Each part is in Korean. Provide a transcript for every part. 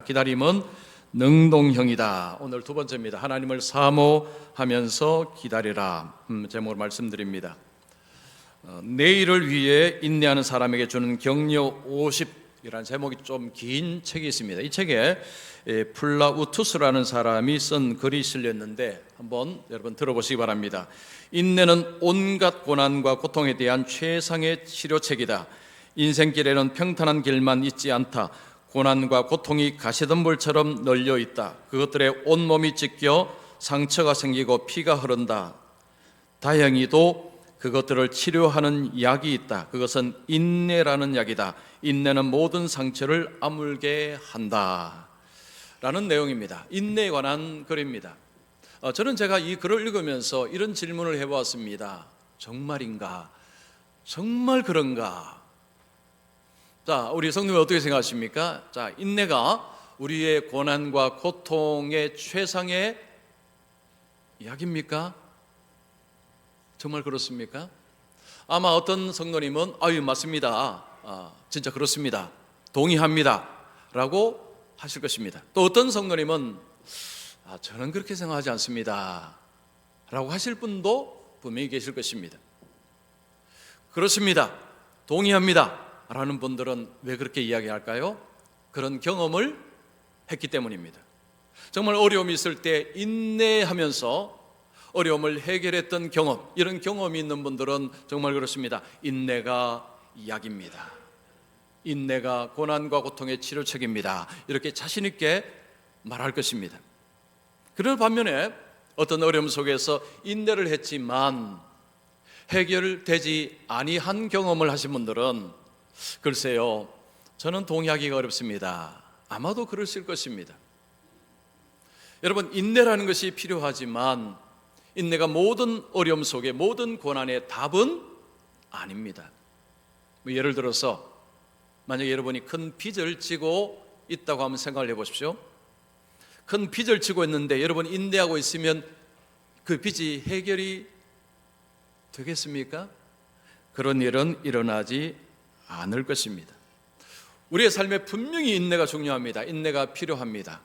기다림은 능동형이다. 오늘 두 번째입니다. 하나님을 사모하면서 기다리라. 제목으로 말씀드립니다. 내일을 위해 인내하는 사람에게 주는 격려 50이라는 제목이 좀 긴 책이 있습니다. 이 책에 플라우투스라는 사람이 쓴 글이 실렸는데 한번 여러분 들어보시기 바랍니다. 인내는 온갖 고난과 고통에 대한 최상의 치료책이다. 인생길에는 평탄한 길만 있지 않다. 고난과 고통이 가시덤불처럼 널려 있다. 그것들에 온몸이 찢겨 상처가 생기고 피가 흐른다. 다행히도 그것들을 치료하는 약이 있다. 그것은 인내라는 약이다. 인내는 모든 상처를 아물게 한다. 라는 내용입니다. 인내에 관한 글입니다. 저는 제가 이 글을 읽으면서 이런 질문을 해보았습니다. 정말인가? 정말 그런가? 자, 우리 성도님 어떻게 생각하십니까? 자, 인내가 우리의 고난과 고통의 최상의 약입니까? 정말 그렇습니까? 아마 어떤 성도님은 아유 맞습니다. 진짜 그렇습니다. 동의합니다. 라고 하실 것입니다. 또 어떤 성도님은 저는 그렇게 생각하지 않습니다. 라고 하실 분도 분명히 계실 것입니다. 그렇습니다. 동의합니다. 라는 분들은 왜 그렇게 이야기할까요? 그런 경험을 했기 때문입니다. 정말 어려움이 있을 때 인내하면서 어려움을 해결했던 경험, 이런 경험이 있는 분들은 정말 그렇습니다. 인내가 약입니다. 인내가 고난과 고통의 치료책입니다. 이렇게 자신 있게 말할 것입니다. 그런 반면에 어떤 어려움 속에서 인내를 했지만 해결되지 아니한 경험을 하신 분들은 글쎄요, 저는 동의하기가 어렵습니다. 아마도 그러실 것입니다. 여러분, 인내라는 것이 필요하지만 인내가 모든 어려움 속에 모든 고난의 답은 아닙니다. 예를 들어서 만약에 여러분이 큰 빚을 지고 있다고 한번 생각을 해보십시오. 큰 빚을 지고 있는데 여러분이 인내하고 있으면 그 빚이 해결이 되겠습니까? 그런 일은 일어나지 않을 것입니다. 우리의 삶에 분명히 인내가 중요합니다. 인내가 필요합니다.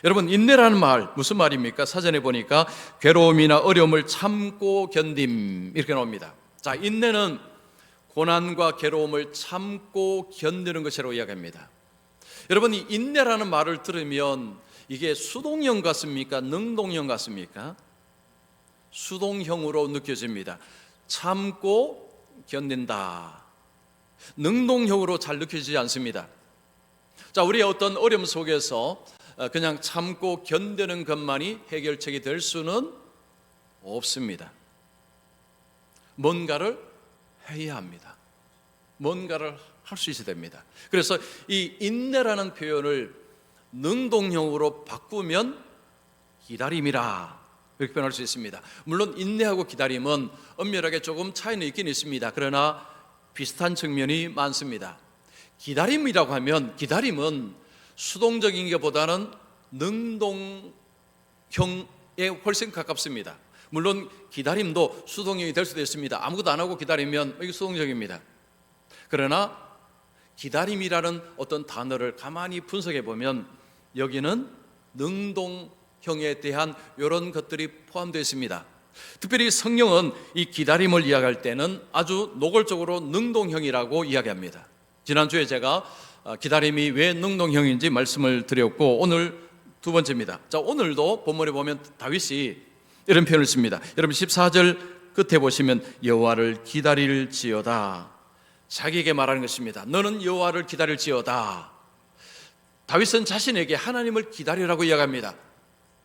여러분, 인내라는 말 무슨 말입니까? 사전에 보니까 괴로움이나 어려움을 참고 견딤 이렇게 나옵니다. 자, 인내는 고난과 괴로움을 참고 견디는 것이라고 이야기합니다. 여러분, 이 인내라는 말을 들으면 이게 수동형 같습니까? 능동형 같습니까? 수동형으로 느껴집니다. 참고 견딘다. 능동형으로 잘 느껴지지 않습니다. 자, 우리의 어떤 어려움 속에서 그냥 참고 견디는 것만이 해결책이 될 수는 없습니다. 뭔가를 해야 합니다. 뭔가를 할 수 있어야 됩니다. 그래서 이 인내라는 표현을 능동형으로 바꾸면 기다림이라 이렇게 표현할 수 있습니다. 물론 인내하고 기다림은 엄밀하게 조금 차이는 있긴 있습니다. 그러나 비슷한 측면이 많습니다. 기다림이라고 하면 기다림은 수동적인 것보다는 능동형에 훨씬 가깝습니다. 물론 기다림도 수동형이 될 수도 있습니다. 아무것도 안 하고 기다리면 이게 수동적입니다. 그러나 기다림이라는 어떤 단어를 가만히 분석해 보면 여기는 능동형에 대한 이런 것들이 포함되어 있습니다. 특별히 성경은 이 기다림을 이야기할 때는 아주 노골적으로 능동형이라고 이야기합니다. 지난주에 제가 기다림이 왜 능동형인지 말씀을 드렸고 오늘 두 번째입니다. 자, 오늘도 본문에 보면 다윗이 이런 표현을 씁니다. 여러분 14절 끝에 보시면 여호와를 기다릴지어다. 자기에게 말하는 것입니다. 너는 여호와를 기다릴지어다. 다윗은 자신에게 하나님을 기다리라고 이야기합니다.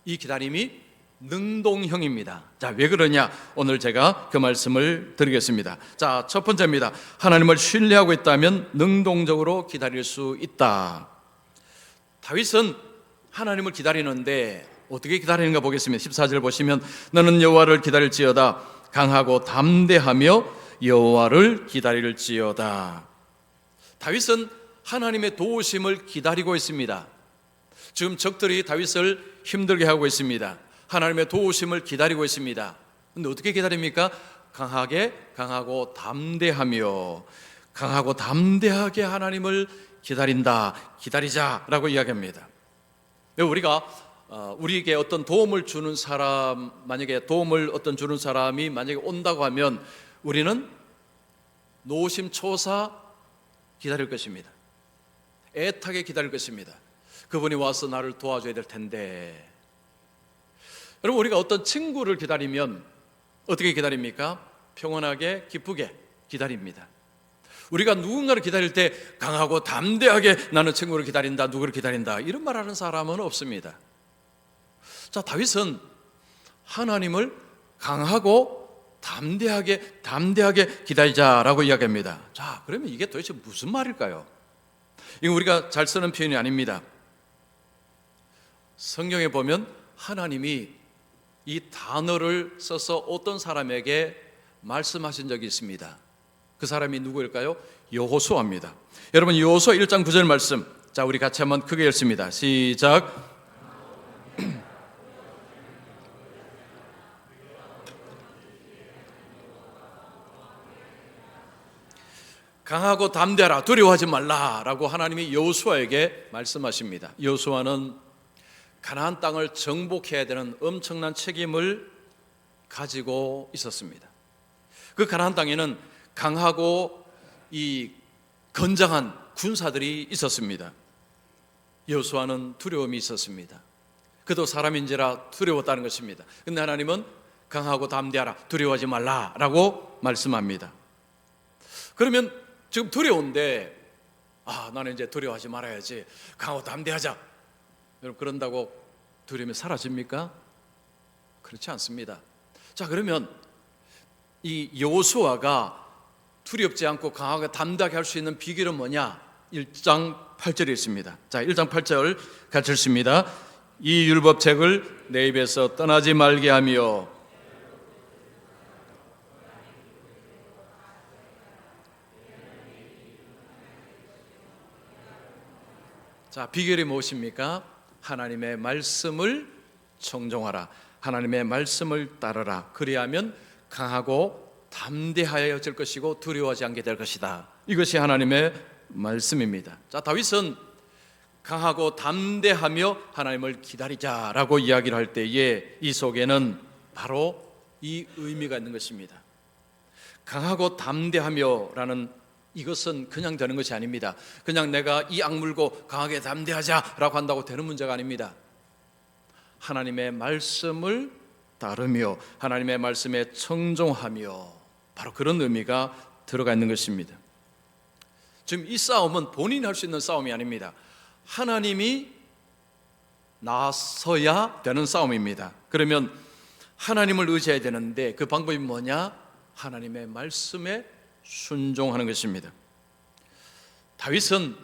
이 기다림이 능동형입니다. 자, 왜 그러냐? 오늘 제가 그 말씀을 드리겠습니다. 자, 첫 번째입니다. 하나님을 신뢰하고 있다면 능동적으로 기다릴 수 있다. 다윗은 하나님을 기다리는데 어떻게 기다리는가 보겠습니다. 14절 보시면 너는 여호와를 기다릴지어다. 강하고 담대하며 여호와를 기다릴지어다. 다윗은 하나님의 도우심을 기다리고 있습니다. 지금 적들이 다윗을 힘들게 하고 있습니다. 하나님의 도우심을 기다리고 있습니다. 그런데 어떻게 기다립니까? 강하고 담대하며 강하고 담대하게 하나님을 기다린다. 기다리자라고 이야기합니다. 우리가 우리에게 어떤 도움을 주는 사람, 만약에 도움을 어떤 주는 사람이 만약에 온다고 하면 우리는 노심초사 기다릴 것입니다. 애타게 기다릴 것입니다. 그분이 와서 나를 도와줘야 될 텐데. 여러분, 우리가 어떤 친구를 기다리면 어떻게 기다립니까? 평온하게 기쁘게 기다립니다. 우리가 누군가를 기다릴 때 강하고 담대하게 나는 친구를 기다린다, 누구를 기다린다 이런 말하는 사람은 없습니다. 자, 다윗은 하나님을 강하고 담대하게 기다리자라고 이야기합니다. 자, 그러면 이게 도대체 무슨 말일까요? 이거 우리가 잘 쓰는 표현이 아닙니다. 성경에 보면 하나님이 이 단어를 써서 어떤 사람에게 말씀하신 적이 있습니다. 그 사람이 누구일까요? 여호수아입니다. 여러분, 여호수아 1장 9절 말씀, 자, 우리 같이 한번 크게 읽습니다. 시작. 강하고 담대하라, 두려워하지 말라라고 하나님이 여호수아에게 말씀하십니다. 여호수아는 가나안 땅을 정복해야 되는 엄청난 책임을 가지고 있었습니다. 그 가나안 땅에는 강하고 이 건장한 군사들이 있었습니다. 여호수아는 두려움이 있었습니다. 그도 사람인지라 두려웠다는 것입니다. 그런데 하나님은 강하고 담대하라, 두려워하지 말라라고 말씀합니다. 그러면 지금 두려운데 나는 이제 두려워하지 말아야지, 강하고 담대하자, 여러분, 그런다고 두려움이 사라집니까? 그렇지 않습니다. 자, 그러면 이 여호수아가 두렵지 않고 강하게 담대하게 할 수 있는 비결은 뭐냐? 1장 8절에 있습니다. 자, 1장 8절 같이 읽습니다. 이 율법책을 내 입에서 떠나지 말게 하며. 자, 비결이 무엇입니까? 하나님의 말씀을 청종하라, 하나님의 말씀을 따르라. 그리하면 강하고 담대하여질 것이고 두려워하지 않게 될 것이다. 이것이 하나님의 말씀입니다. 자, 다윗은 강하고 담대하며 하나님을 기다리자라고 이야기를 할 때에 이 속에는 바로 이 의미가 있는 것입니다. 강하고 담대하며라는 이것은 그냥 되는 것이 아닙니다. 그냥 내가 이 악물고 강하게 담대하자라고 한다고 되는 문제가 아닙니다. 하나님의 말씀을 따르며 하나님의 말씀에 청종하며, 바로 그런 의미가 들어가 있는 것입니다. 지금 이 싸움은 본인이 할 수 있는 싸움이 아닙니다. 하나님이 나서야 되는 싸움입니다. 그러면 하나님을 의지해야 되는데 그 방법이 뭐냐? 하나님의 말씀에 순종하는 것입니다. 다윗은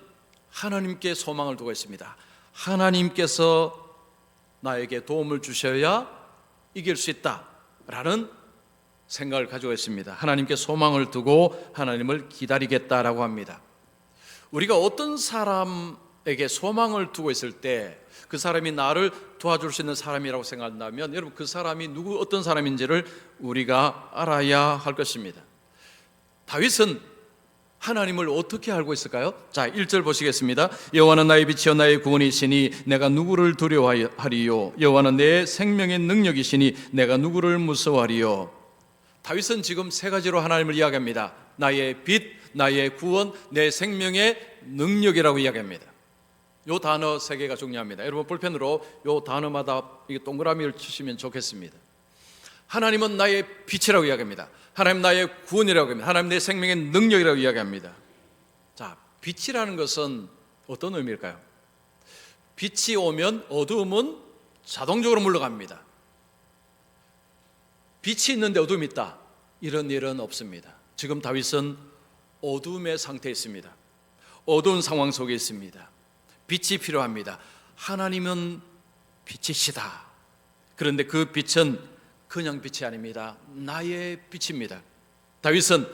하나님께 소망을 두고 있습니다. 하나님께서 나에게 도움을 주셔야 이길 수 있다라는 생각을 가지고 있습니다. 하나님께 소망을 두고 하나님을 기다리겠다라고 합니다. 우리가 어떤 사람에게 소망을 두고 있을 때 그 사람이 나를 도와줄 수 있는 사람이라고 생각한다면, 여러분, 그 사람이 어떤 사람인지를 우리가 알아야 할 것입니다. 다윗은 하나님을 어떻게 알고 있을까요? 자, 1절 보시겠습니다. 여호와는 나의 빛이요 나의 구원이시니 내가 누구를 두려워하리요? 여호와는 내 생명의 능력이시니 내가 누구를 무서워하리요? 다윗은 지금 세 가지로 하나님을 이야기합니다. 나의 빛, 나의 구원, 내 생명의 능력이라고 이야기합니다. 이 단어 세 개가 중요합니다. 여러분, 볼펜으로 이 단어마다 동그라미를 치시면 좋겠습니다. 하나님은 나의 빛이라고 이야기합니다. 하나님 나의 구원이라고 합니다. 하나님 내 생명의 능력이라고 이야기합니다. 자, 빛이라는 것은 어떤 의미일까요? 빛이 오면 어두움은 자동적으로 물러갑니다. 빛이 있는데 어둠이 있다, 이런 일은 없습니다. 지금 다윗은 어둠의 상태에 있습니다. 어두운 상황 속에 있습니다. 빛이 필요합니다. 하나님은 빛이시다. 그런데 그 빛은 그냥 빛이 아닙니다. 나의 빛입니다. 다윗은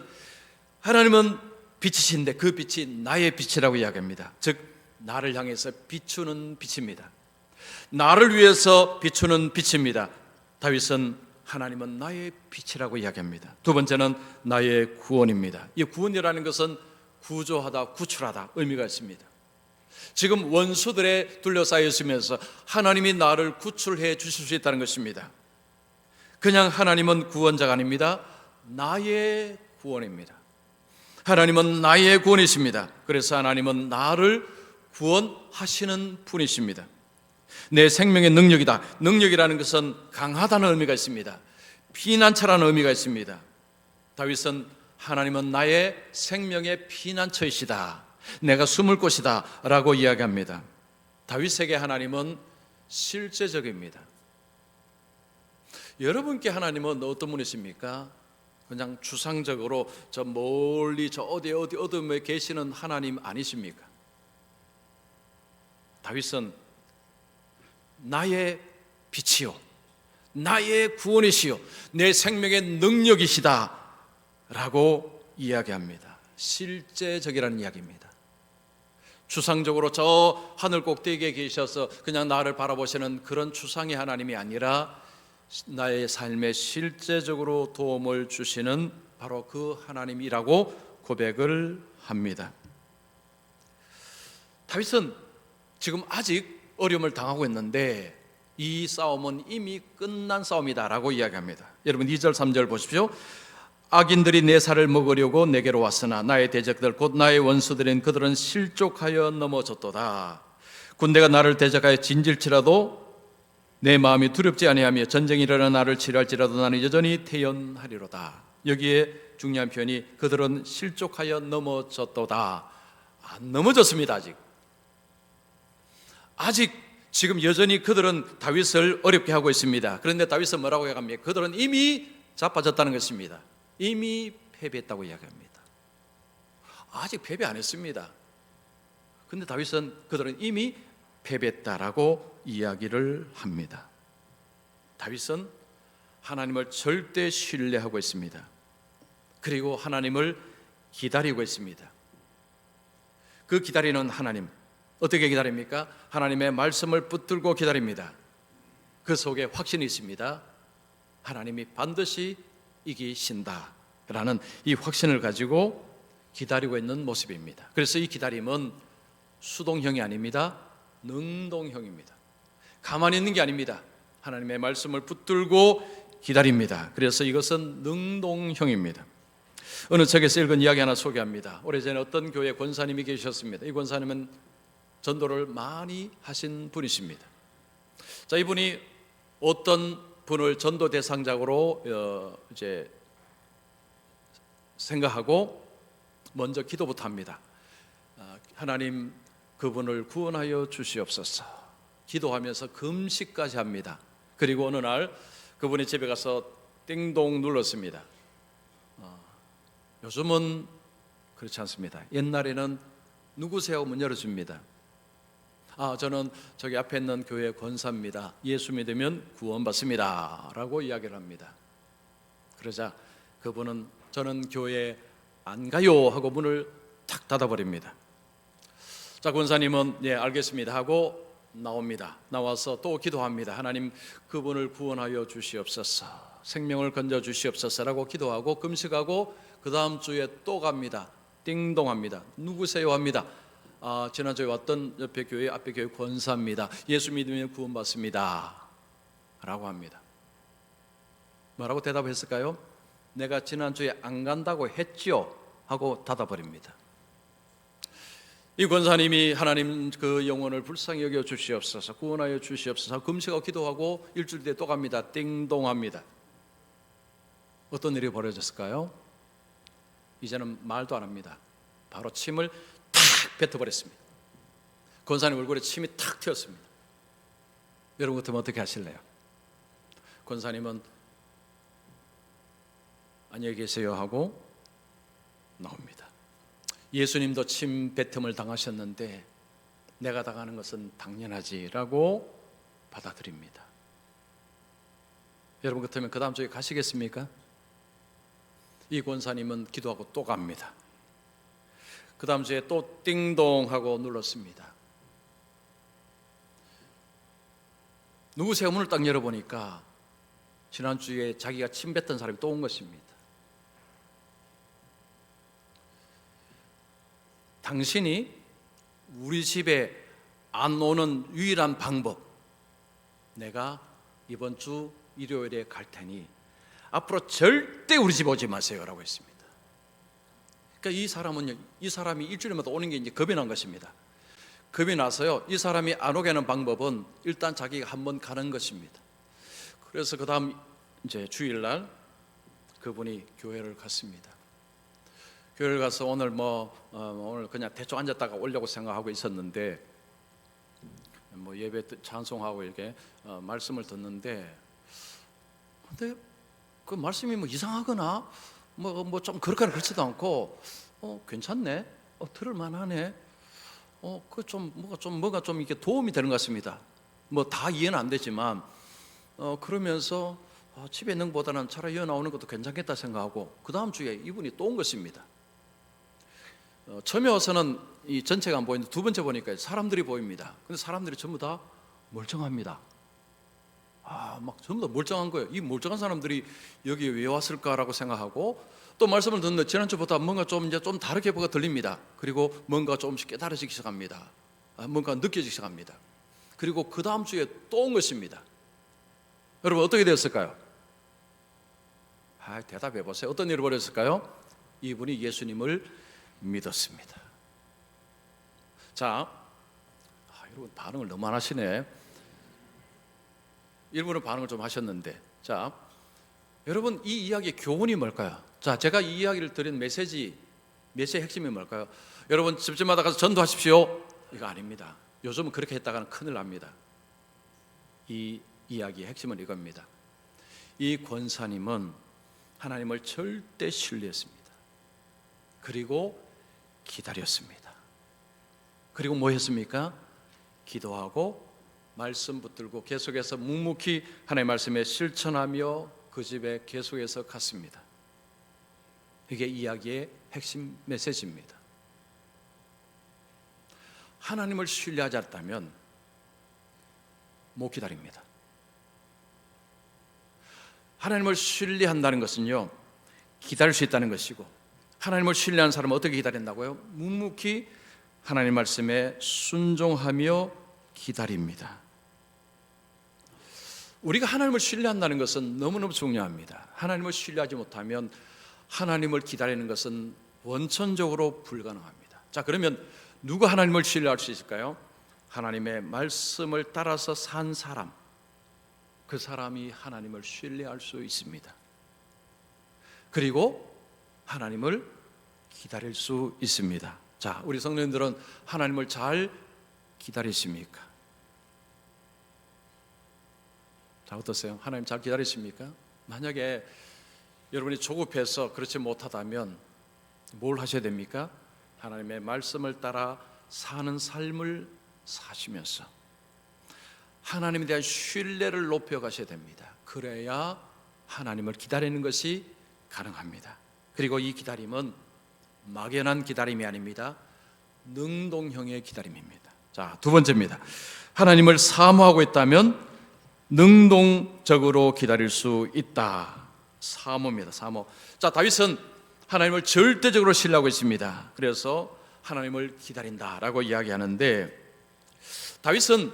하나님은 빛이신데 그 빛이 나의 빛이라고 이야기합니다. 즉, 나를 향해서 비추는 빛입니다. 나를 위해서 비추는 빛입니다. 다윗은 하나님은 나의 빛이라고 이야기합니다. 두 번째는 나의 구원입니다. 이 구원이라는 것은 구조하다, 구출하다 의미가 있습니다. 지금 원수들에 둘러싸여 있으면서 하나님이 나를 구출해 주실 수 있다는 것입니다. 그냥 하나님은 구원자가 아닙니다. 나의 구원입니다. 하나님은 나의 구원이십니다. 그래서 하나님은 나를 구원하시는 분이십니다. 내 생명의 능력이다. 능력이라는 것은 강하다는 의미가 있습니다. 피난처라는 의미가 있습니다. 다윗은 하나님은 나의 생명의 피난처이시다, 내가 숨을 곳이다 라고 이야기합니다. 다윗에게 하나님은 실제적입니다. 여러분께 하나님은 어떤 분이십니까? 그냥 추상적으로 저 멀리 저 어둠에 계시는 하나님 아니십니까? 다윗은 나의 빛이요, 나의 구원이시요, 내 생명의 능력이시다 라고 이야기합니다. 실제적이라는 이야기입니다. 추상적으로 저 하늘 꼭대기에 계셔서 그냥 나를 바라보시는 그런 추상의 하나님이 아니라 나의 삶에 실제적으로 도움을 주시는 바로 그 하나님이라고 고백을 합니다. 다윗은 지금 아직 어려움을 당하고 있는데 이 싸움은 이미 끝난 싸움이다라고 이야기합니다. 여러분 2절 3절 보십시오. 악인들이 내 살을 먹으려고 내게로 왔으나 나의 대적들 곧 나의 원수들인 그들은 실족하여 넘어졌도다. 군대가 나를 대적하여 진질치라도 내 마음이 두렵지 아니하며 전쟁이 일어나 나를 치료할지라도 나는 여전히 태연하리로다. 여기에 중요한 표현이 그들은 실족하여 넘어졌도다. 안 넘어졌습니다. 아직 지금 여전히 그들은 다윗을 어렵게 하고 있습니다. 그런데 다윗은 뭐라고 이야기합니까? 그들은 이미 자빠졌다는 것입니다. 이미 패배했다고 이야기합니다. 아직 패배 안 했습니다. 그런데 다윗은 그들은 이미 패배했다라고 이야기를 합니다. 다윗은 하나님을 절대 신뢰하고 있습니다. 그리고 하나님을 기다리고 있습니다. 그 기다리는 하나님, 어떻게 기다립니까? 하나님의 말씀을 붙들고 기다립니다. 그 속에 확신이 있습니다. 하나님이 반드시 이기신다라는 이 확신을 가지고 기다리고 있는 모습입니다. 그래서 이 기다림은 수동형이 아닙니다. 능동형입니다. 가만히 있는 게 아닙니다. 하나님의 말씀을 붙들고 기다립니다. 그래서 이것은 능동형입니다. 어느 책에서 읽은 이야기 하나 소개합니다. 오래전에 어떤 교회 권사님이 계셨습니다. 이 권사님은 전도를 많이 하신 분이십니다. 자, 이분이 어떤 분을 전도 대상자로 이제 생각하고 먼저 기도부터 합니다. 하나님, 그분을 구원하여 주시옵소서. 기도하면서 금식까지 합니다. 그리고 어느 날 그분이 집에 가서 띵동 눌렀습니다. 요즘은 그렇지 않습니다. 옛날에는 누구세요? 문 열어줍니다. 저는 저기 앞에 있는 교회 권사입니다. 예수 믿으면 구원받습니다 라고 이야기를 합니다. 그러자 그분은 저는 교회 안 가요 하고 문을 탁 닫아버립니다. 자, 권사님은 예 알겠습니다 하고 나옵니다. 나와서 또 기도합니다. 하나님, 그분을 구원하여 주시옵소서, 생명을 건져 주시옵소서라고 기도하고 금식하고 그 다음 주에 또 갑니다. 띵동합니다. 누구세요 합니다. 지난주에 왔던 옆에 교회 앞에 교회 권사입니다. 예수 믿으면 구원받습니다 라고 합니다. 뭐라고 대답했을까요? 내가 지난주에 안 간다고 했지요 하고 닫아버립니다. 이 권사님이 하나님 그 영혼을 불쌍히 여겨 주시옵소서, 구원하여 주시옵소서 금식하고 기도하고 일주일 뒤에 또 갑니다. 띵동합니다. 어떤 일이 벌어졌을까요? 이제는 말도 안 합니다. 바로 침을 탁 뱉어버렸습니다. 권사님 얼굴에 침이 탁 튀었습니다. 여러분 같으면 어떻게 하실래요? 권사님은 안녕히 계세요 하고 나옵니다. 예수님도 침 뱉음을 당하셨는데 내가 당하는 것은 당연하지라고 받아들입니다. 여러분 같으면 그 다음 주에 가시겠습니까? 이 권사님은 기도하고 또 갑니다. 그 다음 주에 또 띵동 하고 눌렀습니다. 누구세요? 문을 딱 열어보니까 지난주에 자기가 침 뱉던 사람이 또 온 것입니다. 당신이 우리 집에 안 오는 유일한 방법, 내가 이번 주 일요일에 갈 테니 앞으로 절대 우리 집 오지 마세요 라고 했습니다. 그러니까 이 사람이 일주일마다 오는 게 이제 겁이 난 것입니다. 겁이 나서요, 이 사람이 안 오게 하는 방법은 일단 자기가 한번 가는 것입니다. 그래서 그 다음 이제 주일날 그분이 교회를 갔습니다. 교회를 가서 오늘 오늘 그냥 대충 앉았다가 오려고 생각하고 있었는데 예배 찬송하고 이렇게 말씀을 듣는데, 근데 그 말씀이 이상하거나 좀 그렇거나 그렇지도 않고 괜찮네, 들을 만하네, 뭐가 좀 이렇게 도움이 되는 것 같습니다. 다 이해는 안 되지만 그러면서 집에 있는 것보다는 차라리 이어 나오는 것도 괜찮겠다 생각하고, 그 다음 주에 이분이 또 온 것입니다. 처음에 와서는 이 전체가 안 보이는데 두 번째 보니까 사람들이 보입니다. 근데 사람들이 전부 다 멀쩡합니다. 막 전부 다 멀쩡한 거예요. 이 멀쩡한 사람들이 여기에 왜 왔을까라고 생각하고, 또 말씀을 듣는데 지난주보다 뭔가 좀 다르게 뭐가 들립니다. 그리고 뭔가 조금씩 깨달아지기 시작합니다. 뭔가 느껴지기 시작합니다. 그리고 그 다음 주에 또 온 것입니다. 여러분 어떻게 되었을까요? 대답해 보세요. 어떤 일을 벌였을까요? 이분이 예수님을 믿었습니다. 자, 여러분 반응을 너무 안 하시네. 일부는 반응을 좀 하셨는데, 자, 여러분 이 이야기의 교훈이 뭘까요? 자, 제가 이 이야기를 드린 메시지의 핵심이 뭘까요? 여러분 집집마다 가서 전도하십시오, 이거 아닙니다. 요즘은 그렇게 했다가는 큰일 납니다. 이 이야기의 핵심은 이겁니다. 이 권사님은 하나님을 절대 신뢰했습니다. 그리고 기다렸습니다. 그리고 뭐 했습니까? 기도하고 말씀 붙들고 계속해서 묵묵히 하나님의 말씀에 실천하며 그 집에 계속해서 갔습니다. 이게 이야기의 핵심 메시지입니다. 하나님을 신뢰하지 않다면 못 기다립니다. 하나님을 신뢰한다는 것은요, 기다릴 수 있다는 것이고, 하나님을 신뢰하는 사람은 어떻게 기다린다고요? 묵묵히 하나님 말씀에 순종하며 기다립니다. 우리가 하나님을 신뢰한다는 것은 너무너무 중요합니다. 하나님을 신뢰하지 못하면 하나님을 기다리는 것은 원천적으로 불가능합니다. 자, 그러면 누가 하나님을 신뢰할 수 있을까요? 하나님의 말씀을 따라서 산 사람, 그 사람이 하나님을 신뢰할 수 있습니다. 그리고 하나님을 기다릴 수 있습니다. 자, 우리 성도님들은 하나님을 잘 기다리십니까? 자, 어떠세요? 하나님 잘 기다리십니까? 만약에 여러분이 조급해서 그렇지 못하다면 뭘 하셔야 됩니까? 하나님의 말씀을 따라 사는 삶을 사시면서 하나님에 대한 신뢰를 높여가셔야 됩니다. 그래야 하나님을 기다리는 것이 가능합니다. 그리고 이 기다림은 막연한 기다림이 아닙니다. 능동형의 기다림입니다. 자, 두 번째입니다. 하나님을 사모하고 있다면 능동적으로 기다릴 수 있다. 사모입니다. 사모. 자, 다윗은 하나님을 절대적으로 신뢰하고 있습니다. 그래서 하나님을 기다린다라고 이야기하는데, 다윗은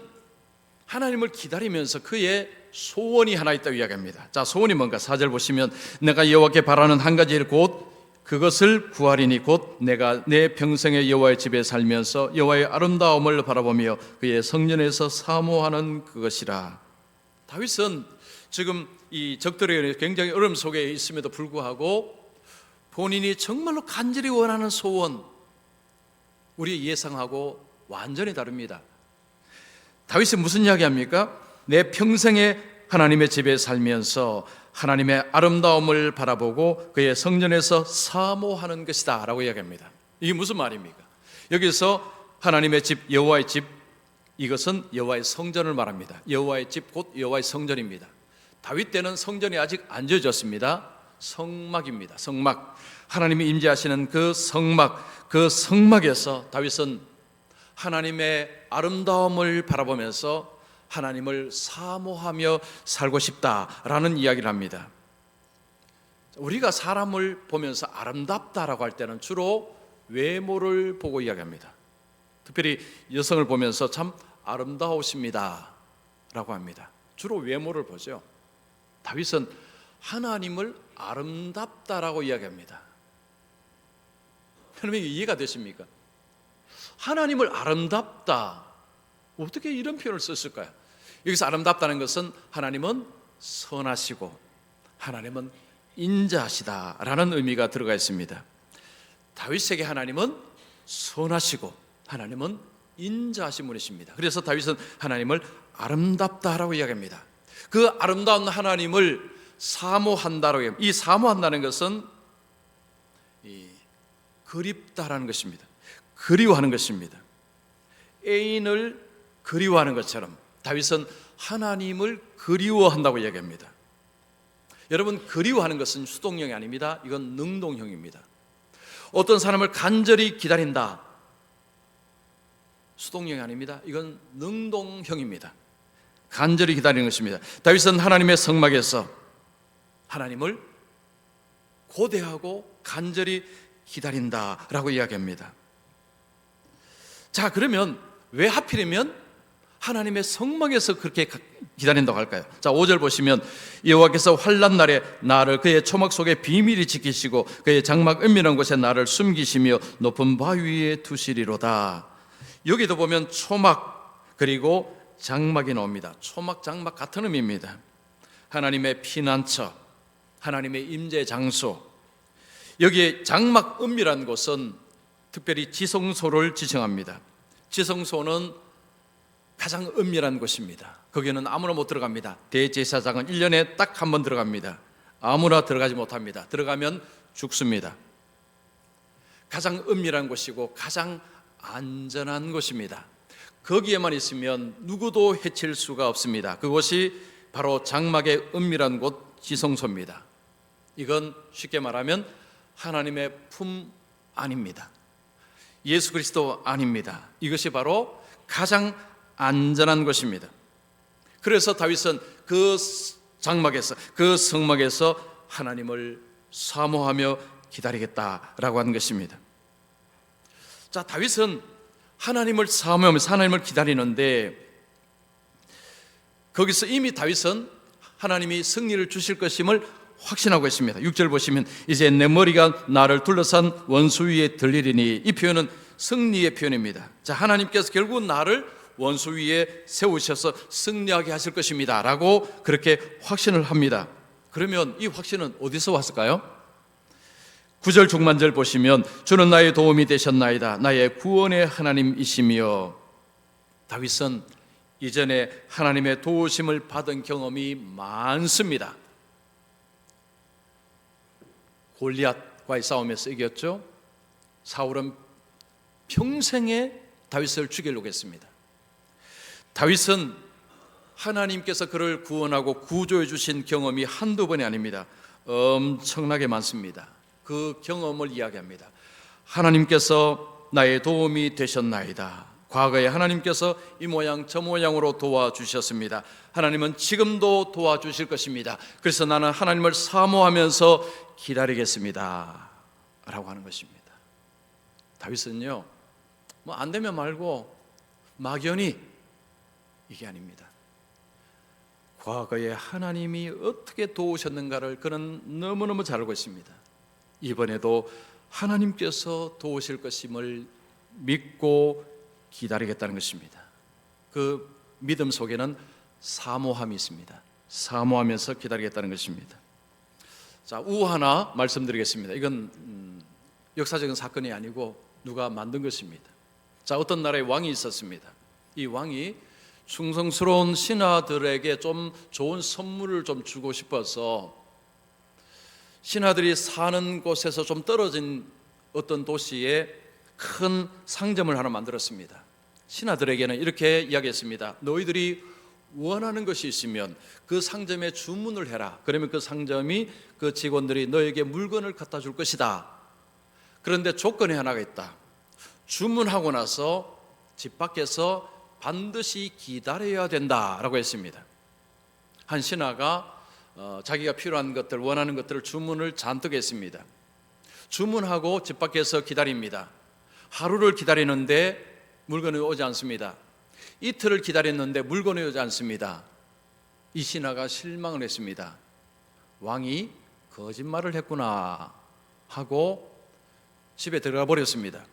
하나님을 기다리면서 그의 소원이 하나 있다고 이야기합니다. 자, 소원이 뭔가? 4절 보시면 내가 여호와께 바라는 한 가지 일 곧 그것을 구하리니 곧 내가 내 평생의 여호와의 집에 살면서 여호와의 아름다움을 바라보며 그의 성전에서 사모하는 그것이라. 다윗은 지금 이 적들의 굉장히 어려움 속에 있음에도 불구하고 본인이 정말로 간절히 원하는 소원, 우리 예상하고 완전히 다릅니다. 다윗이 무슨 이야기합니까? 내 평생에 하나님의 집에 살면서 하나님의 아름다움을 바라보고 그의 성전에서 사모하는 것이다 라고 이야기합니다. 이게 무슨 말입니까? 여기서 하나님의 집, 여호와의 집, 이것은 여호와의 성전을 말합니다. 여호와의 집 곧 여호와의 성전입니다. 다윗 때는 성전이 아직 안 지어졌습니다. 성막입니다. 성막, 하나님이 임재하시는 그 성막, 그 성막에서 다윗은 하나님의 아름다움을 바라보면서 하나님을 사모하며 살고 싶다라는 이야기를 합니다. 우리가 사람을 보면서 아름답다라고 할 때는 주로 외모를 보고 이야기합니다. 특별히 여성을 보면서 참 아름다우십니다 라고 합니다. 주로 외모를 보죠. 다윗은 하나님을 아름답다라고 이야기합니다. 여러분 이해가 되십니까? 하나님을 아름답다, 어떻게 이런 표현을 썼을까요? 여기서 아름답다는 것은 하나님은 선하시고 하나님은 인자하시다라는 의미가 들어가 있습니다. 다윗에게 하나님은 선하시고 하나님은 인자하신 분이십니다. 그래서 다윗은 하나님을 아름답다라고 이야기합니다. 그 아름다운 하나님을 사모한다라고 이야기합니다. 이 사모한다는 것은 그립다라는 것입니다. 그리워하는 것입니다. 애인을 그리워하는 것처럼 다윗은 하나님을 그리워한다고 이야기합니다. 여러분, 그리워하는 것은 수동형이 아닙니다. 이건 능동형입니다. 어떤 사람을 간절히 기다린다, 수동형이 아닙니다. 이건 능동형입니다. 간절히 기다리는 것입니다. 다윗은 하나님의 성막에서 하나님을 고대하고 간절히 기다린다라고 이야기합니다. 자, 그러면 왜 하필이면 하나님의 성막에서 그렇게 기다린다고 할까요? 자, 5절 보시면 여호와께서 환난 날에 나를 그의 초막 속에 비밀히 지키시고 그의 장막 은밀한 곳에 나를 숨기시며 높은 바위 위에 두시리로다. 여기도 보면 초막 그리고 장막이 나옵니다. 초막, 장막 같은 의미입니다. 하나님의 피난처, 하나님의 임재 장소. 여기에 장막 은밀한 곳은 특별히 지성소를 지칭합니다. 지성소는 가장 은밀한 곳입니다. 거기는 아무나 못 들어갑니다. 대제사장은 1년에 딱 한 번 들어갑니다. 아무나 들어가지 못합니다. 들어가면 죽습니다. 가장 은밀한 곳이고 가장 안전한 곳입니다. 거기에만 있으면 누구도 해칠 수가 없습니다. 그곳이 바로 장막의 은밀한 곳 지성소입니다. 이건 쉽게 말하면 하나님의 품 안입니다. 예수 그리스도 안입니다. 이것이 바로 가장 안전한 것입니다. 그래서 다윗은 그 장막에서, 그 성막에서 하나님을 사모하며 기다리겠다라고 하는 것입니다. 자, 다윗은 하나님을 사모하면서 하나님을 기다리는데 거기서 이미 다윗은 하나님이 승리를 주실 것임을 확신하고 있습니다. 6절 보시면 이제 내 머리가 나를 둘러싼 원수 위에 들리리니, 이 표현은 승리의 표현입니다. 자, 하나님께서 결국 나를 원수 위에 세우셔서 승리하게 하실 것입니다 라고 그렇게 확신을 합니다. 그러면 이 확신은 어디서 왔을까요? 9절 중반절 보시면 주는 나의 도움이 되셨나이다, 나의 구원의 하나님이시며. 다윗은 이전에 하나님의 도우심을 받은 경험이 많습니다. 골리앗과의 싸움에서 이겼죠. 사울은 평생에 다윗을 죽이려고 했습니다. 다윗은 하나님께서 그를 구원하고 구조해 주신 경험이 한두 번이 아닙니다. 엄청나게 많습니다. 그 경험을 이야기합니다. 하나님께서 나의 도움이 되셨나이다. 과거에 하나님께서 이 모양 저 모양으로 도와주셨습니다. 하나님은 지금도 도와주실 것입니다. 그래서 나는 하나님을 사모하면서 기다리겠습니다 라고 하는 것입니다. 다윗은요, 뭐 안 되면 말고 막연히, 이게 아닙니다. 과거에 하나님이 어떻게 도우셨는가를 그는 너무너무 잘 알고 있습니다. 이번에도 하나님께서 도우실 것임을 믿고 기다리겠다는 것입니다. 그 믿음 속에는 사모함이 있습니다. 사모하면서 기다리겠다는 것입니다. 자, 우 하나 말씀드리겠습니다. 이건 역사적인 사건이 아니고 누가 만든 것입니다. 자, 어떤 나라에 왕이 있었습니다. 이 왕이 충성스러운 신하들에게 좀 좋은 선물을 좀 주고 싶어서 신하들이 사는 곳에서 좀 떨어진 어떤 도시에 큰 상점을 하나 만들었습니다. 신하들에게는 이렇게 이야기했습니다. 너희들이 원하는 것이 있으면 그 상점에 주문을 해라. 그러면 그 상점이, 그 직원들이 너에게 물건을 갖다 줄 것이다. 그런데 조건이 하나가 있다. 주문하고 나서 집 밖에서 반드시 기다려야 된다라고 했습니다. 한 신하가 자기가 필요한 것들, 원하는 것들을 주문을 잔뜩 했습니다. 주문하고 집 밖에서 기다립니다. 하루를 기다리는데 물건이 오지 않습니다. 이틀을 기다렸는데 물건이 오지 않습니다. 이 신하가 실망을 했습니다. 왕이 거짓말을 했구나 하고 집에 들어가 버렸습니다.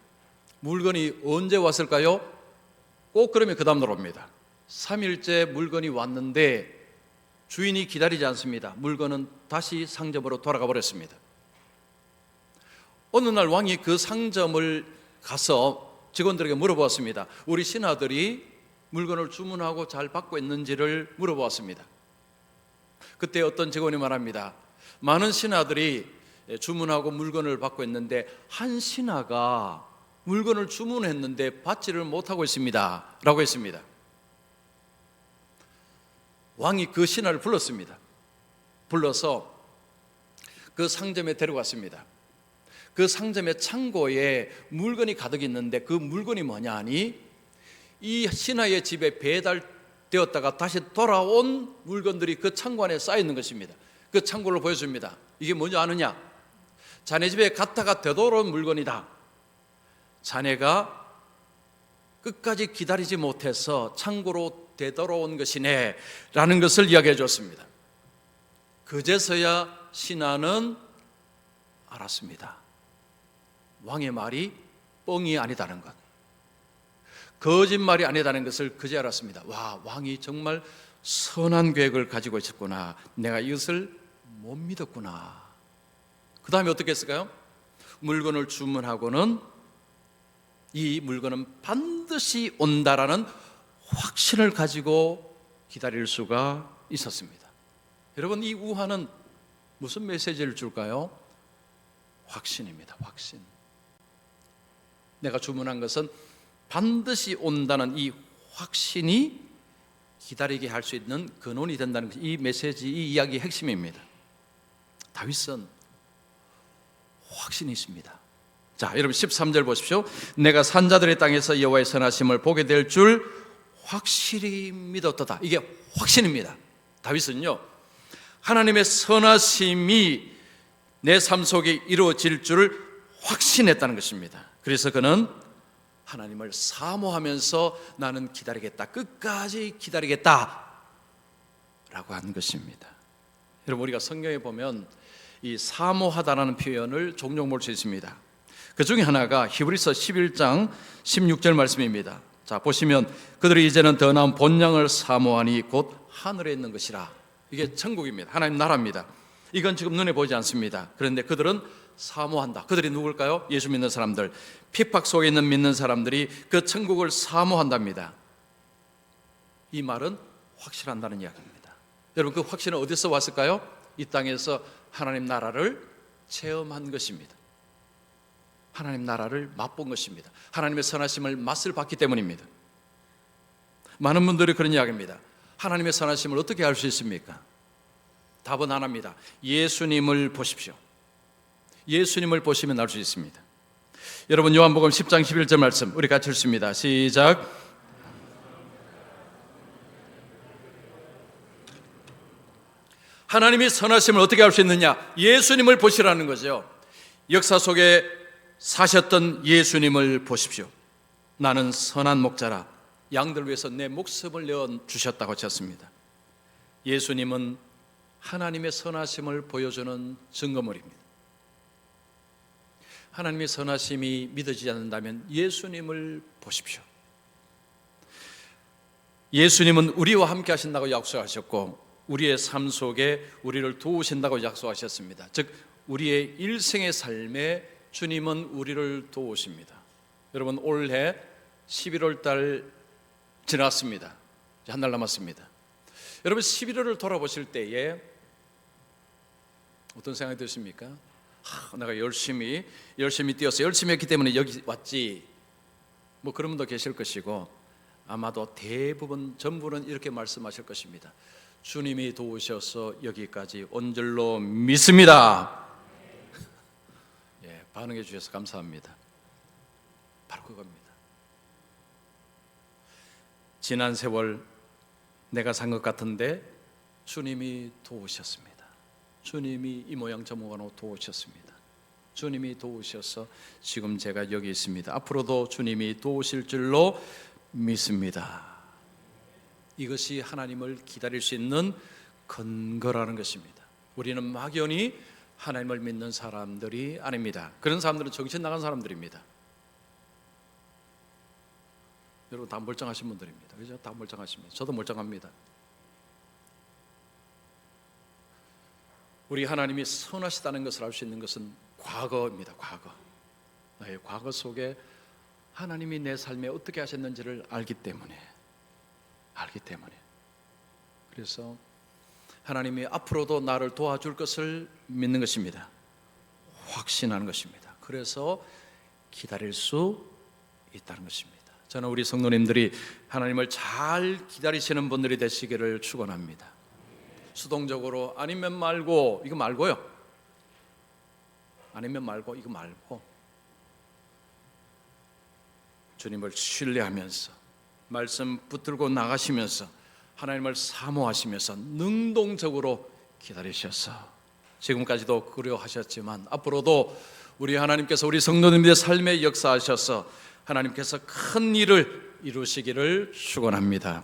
물건이 언제 왔을까요? 꼭 그러면 그 다음날 옵니다. 3일째 물건이 왔는데 주인이 기다리지 않습니다. 물건은 다시 상점으로 돌아가 버렸습니다. 어느 날 왕이 그 상점을 가서 직원들에게 물어보았습니다. 우리 신하들이 물건을 주문하고 잘 받고 있는지를 물어보았습니다. 그때 어떤 직원이 말합니다. 많은 신하들이 주문하고 물건을 받고 있는데 한 신하가 물건을 주문했는데 받지를 못하고 있습니다 라고 했습니다. 왕이 그 신하를 불렀습니다. 불러서 그 상점에 데려갔습니다. 그 상점의 창고에 물건이 가득 있는데 그 물건이 뭐냐 하니 이 신하의 집에 배달되었다가 다시 돌아온 물건들이 그 창고 안에 쌓여 있는 것입니다. 그 창고를 보여줍니다. 이게 뭔지 아느냐? 자네 집에 갔다가 되돌아온 물건이다. 자네가 끝까지 기다리지 못해서 창고로 되돌아온 것이네 라는 것을 이야기해 줬습니다. 그제서야 신하는 알았습니다. 왕의 말이 뻥이 아니다는 것, 거짓말이 아니다는 것을 그제 알았습니다. 와, 왕이 정말 선한 계획을 가지고 있었구나. 내가 이것을 못 믿었구나. 그 다음에 어떻게 했을까요? 물건을 주문하고는 이 물건은 반드시 온다라는 확신을 가지고 기다릴 수가 있었습니다. 여러분, 이 우화는 무슨 메시지를 줄까요? 확신입니다. 확신. 내가 주문한 것은 반드시 온다는 이 확신이 기다리게 할 수 있는 근원이 된다는 것, 이 메시지, 이 이야기의 핵심입니다. 다윗은 확신이 있습니다. 자, 여러분 13절 보십시오. 내가 산자들의 땅에서 여호와의 선하심을 보게 될 줄 확실히 믿었도다. 이게 확신입니다. 다윗은요, 하나님의 선하심이 내 삶 속에 이루어질 줄을 확신했다는 것입니다. 그래서 그는 하나님을 사모하면서 나는 기다리겠다, 끝까지 기다리겠다 라고 하는 것입니다. 여러분, 우리가 성경에 보면 이 사모하다라는 표현을 종종 볼 수 있습니다. 그 중에 하나가 히브리서 11장 16절 말씀입니다. 자, 보시면 그들이 이제는 더 나은 본향을 사모하니 곧 하늘에 있는 것이라. 이게 천국입니다. 하나님 나라입니다. 이건 지금 눈에 보이지 않습니다. 그런데 그들은 사모한다. 그들이 누굴까요? 예수 믿는 사람들, 핍박 속에 있는 믿는 사람들이 그 천국을 사모한답니다. 이 말은 확실한다는 이야기입니다. 여러분, 그 확신은 어디서 왔을까요? 이 땅에서 하나님 나라를 체험한 것입니다. 하나님 나라를 맛본 것입니다. 하나님의 선하심을 맛을 봤기 때문입니다. 많은 분들이 그런 이야기입니다. 하나님의 선하심을 어떻게 알 수 있습니까? 답은 하나입니다. 예수님을 보십시오. 예수님을 보시면 알 수 있습니다. 여러분, 요한복음 10장 11절 말씀 우리 같이 읽습니다. 시작. 하나님이 선하심을 어떻게 알 수 있느냐? 예수님을 보시라는 거죠. 역사 속에 사셨던 예수님을 보십시오. 나는 선한 목자라 양들 위해서 내 목숨을 내어주셨다고 하셨습니다. 예수님은 하나님의 선하심을 보여주는 증거물입니다. 하나님의 선하심이 믿어지지 않는다면 예수님을 보십시오. 예수님은 우리와 함께 하신다고 약속하셨고 우리의 삶 속에 우리를 도우신다고 약속하셨습니다. 즉 우리의 일생의 삶에 주님은 우리를 도우십니다. 여러분, 올해 11월 달 지났습니다. 이제 한 달 남았습니다. 여러분, 11월을 돌아보실 때에 어떤 생각이 드십니까? 내가 열심히 뛰어서 열심히 했기 때문에 여기 왔지, 뭐 그런 분도 계실 것이고 아마도 대부분 전부는 이렇게 말씀하실 것입니다. 주님이 도우셔서 여기까지 온 줄로 믿습니다. 예, 반응해 주셔서 감사합니다. 바로 그겁니다. 지난 세월 내가 산 것 같은데 주님이 도우셨습니다. 주님이 이 모양 저 모양으로 도우셨습니다. 주님이 도우셔서 지금 제가 여기 있습니다. 앞으로도 주님이 도우실 줄로 믿습니다. 이것이 하나님을 기다릴 수 있는 근거라는 것입니다. 우리는 막연히 하나님을 믿는 사람들이 아닙니다. 그런 사람들은 정신 나간 사람들입니다. 여러분 다 멀쩡하신 분들입니다. 그죠? 다 멀쩡하십니다. 저도 멀쩡합니다. 우리 하나님이 선하시다는 것을 알 수 있는 것은 과거입니다. 과거. 나의 과거 속에 하나님이 내 삶에 어떻게 하셨는지를 알기 때문에. 그래서 하나님이 앞으로도 나를 도와줄 것을 믿는 것입니다. 확신하는 것입니다. 그래서 기다릴 수 있다는 것입니다. 저는 우리 성도님들이 하나님을 잘 기다리시는 분들이 되시기를 축원합니다. 수동적으로 아니면 말고 이거 말고요. 아니면 말고 이거 말고 주님을 신뢰하면서 말씀 붙들고 나가시면서 하나님을 사모하시면서 능동적으로 기다리셔서 지금까지도 그려하셨지만 앞으로도 우리 하나님께서 우리 성도님들의 삶에 역사하셔서 하나님께서 큰 일을 이루시기를 축원합니다.